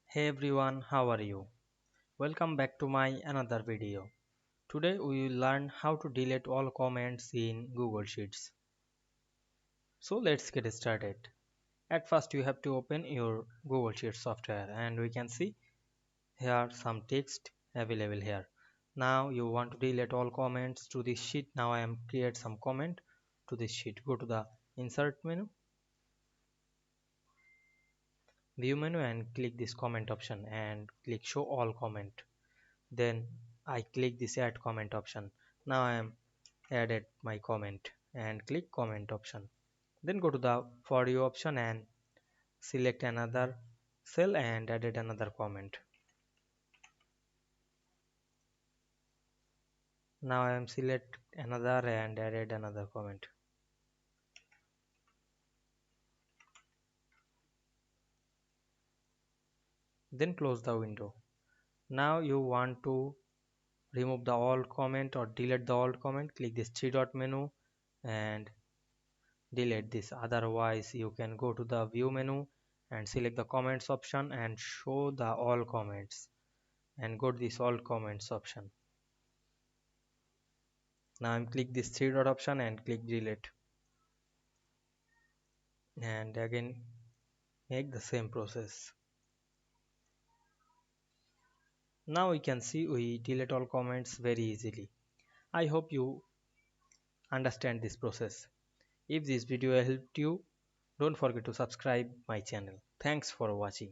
Hey everyone, how are you? Welcome back to my another video. Today we will learn how to delete all comments in Google Sheets. So let's get started. At first you have to open your Google Sheets software and we can see here some text available here. Now you want to delete all comments to this sheet. Now I am create some comment to this sheet. Go to the insert menu, view menu and click this comment option and click show all comment. Then I click this add comment option. Now I am added my comment and click comment option. Then go to the for you option and select another cell and added another comment. Now I am select another and added another comment. Then close the window. Now you want to remove the all comment or delete the all comment. Click this three dot menu and delete this. Otherwise you can go to the view menu and select the comments option and show the all comments and go to this all comments option. Now I'm click this three dot option and click delete and again make the same process. Now we can see we delete all comments very easily. I hope you understand this process. If this video helped you, don't forget to subscribe my channel. Thanks for watching.